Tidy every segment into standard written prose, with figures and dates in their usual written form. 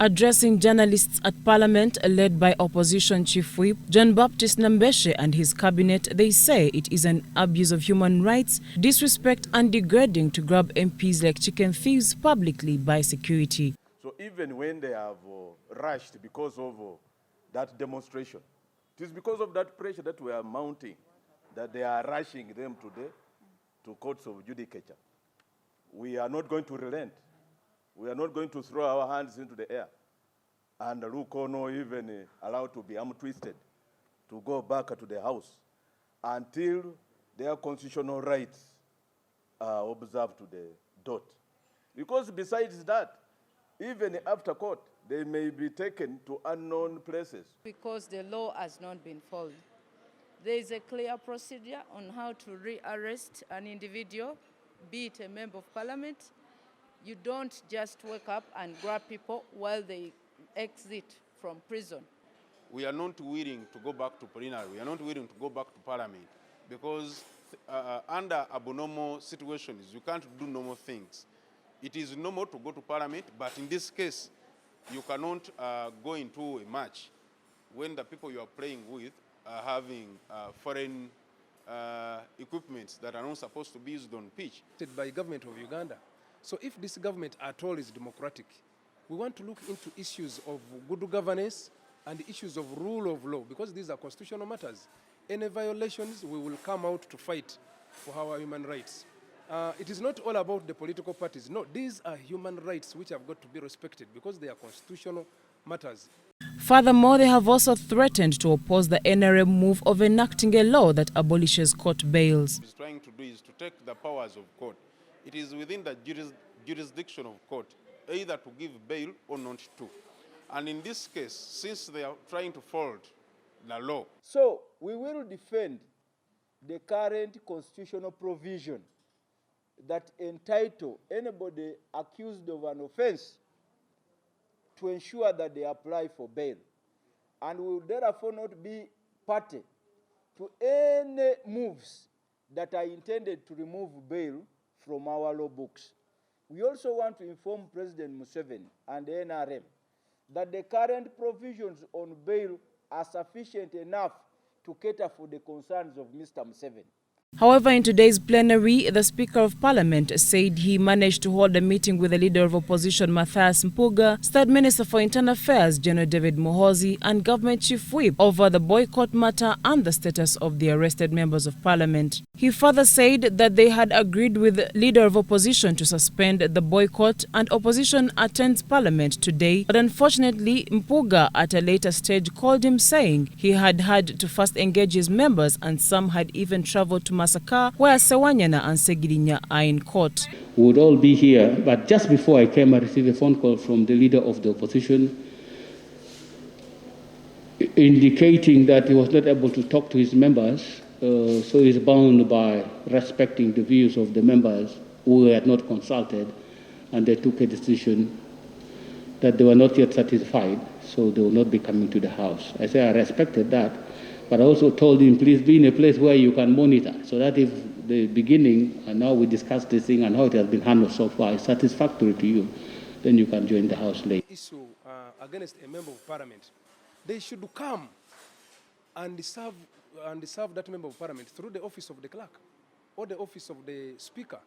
Addressing journalists at Parliament led by Opposition Chief Whip John Baptist Nambeshe and his cabinet, they say it is an abuse of human rights, disrespect and degrading to grab MPs like chicken thieves publicly by security. So even when they have rushed because of that demonstration, it is because of that pressure that we are mounting that they are rushing them today to courts of judicature. We are not going to relent. We are not going to throw our hands into the air and look or no even allowed to be arm twisted to go back to the house until their constitutional rights are observed to the dot. Because besides that, even after court, they may be taken to unknown places. Because the law has not been followed. There is a clear procedure on how to rearrest an individual, be it a member of parliament. You don't just wake up and grab people while they exit from prison. We are not willing to go back to plenary. We are not willing to go back to parliament because under abnormal situations, you can't do normal things. It is normal to go to parliament, but in this case, you cannot go into a match when the people you are playing with are having foreign equipments that are not supposed to be used on pitch. By government of Uganda. So if this government at all is democratic, we want to look into issues of good governance and issues of rule of law, because these are constitutional matters. Any violations, we will come out to fight for our human rights. It is not all about the political parties. No, these are human rights which have got to be respected because they are constitutional matters. Furthermore, they have also threatened to oppose the NRM move of enacting a law that abolishes court bails. What it's trying to do is to take the powers of court. It is within the jurisdiction of court, either to give bail or not to. And in this case, since they are trying to fold the law. So we will defend the current constitutional provision that entitle anybody accused of an offense to ensure that they apply for bail. And we will therefore not be party to any moves that are intended to remove bail from our law books. We also want to inform President Museveni and the NRM that the current provisions on bail are sufficient enough to cater for the concerns of Mr. Museveni. However, in today's plenary, the Speaker of Parliament said he managed to hold a meeting with the Leader of Opposition Mathias Mpuuga, State Minister for Internal Affairs General David Muhoozi, and Government Chief Whip over the boycott matter and the status of the arrested members of Parliament. He further said that they had agreed with the Leader of Opposition to suspend the boycott and opposition attends Parliament today, but unfortunately Mpuuga at a later stage called him saying he had to first engage his members and some had even travelled to Masaka, where Sewanyana and Segirinya are in court. We would all be here, but just before I came, I received a phone call from the leader of the opposition indicating that he was not able to talk to his members, so he's bound by respecting the views of the members who had not consulted, and they took a decision that they were not yet satisfied, so they will not be coming to the House. I say I respected that. But I also told him, please be in a place where you can monitor, so that if the beginning, and now we discuss this thing and how it has been handled so far, is satisfactory to you, then you can join the House later. Issue against a member of parliament, they should come and serve that member of parliament through the office of the clerk or the office of the speaker.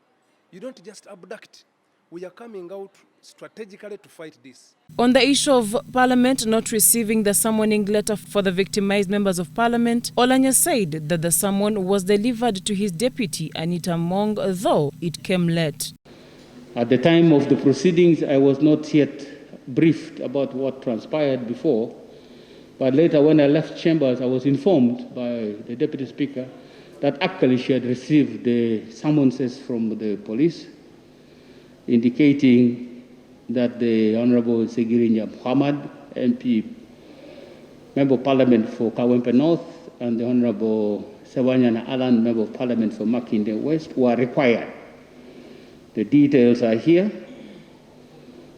You don't just abduct. We are coming out strategically to fight this. On the issue of Parliament not receiving the summoning letter for the victimized members of Parliament, Olanya said that the summon was delivered to his deputy, Anita Mong, though it came late. At the time of the proceedings, I was not yet briefed about what transpired before, but later when I left chambers, I was informed by the deputy speaker that actually she had received the summonses from the police, indicating that the Honorable Segirinya Muhammad, MP, Member of Parliament for Kawempe North, and the Honorable Sewanyana Alan, Member of Parliament for Makinde West, were required. The details are here,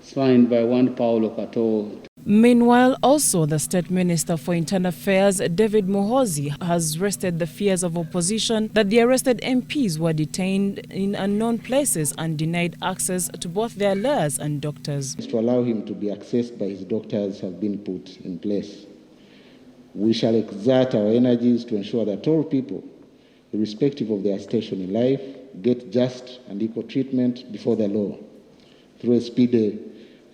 signed by one Paulo Kato. Meanwhile, also the State Minister for Internal Affairs, David Muhoozi, has rested the fears of opposition that the arrested MPs were detained in unknown places and denied access to both their lawyers and doctors. To allow him to be accessed by his doctors have been put in place. We shall exert our energies to ensure that all people, irrespective of their station in life, get just and equal treatment before the law through a speedy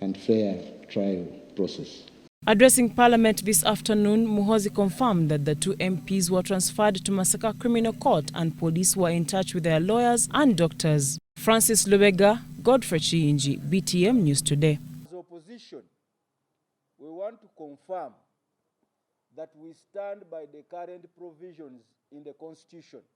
and fair trial process. Addressing Parliament this afternoon, Muhoozi confirmed that the two MPs were transferred to Masaka Criminal Court and police were in touch with their lawyers and doctors. Francis Lubega, Godfrey Chiinji, BTM News Today. As opposition, we want to confirm that we stand by the current provisions in the Constitution.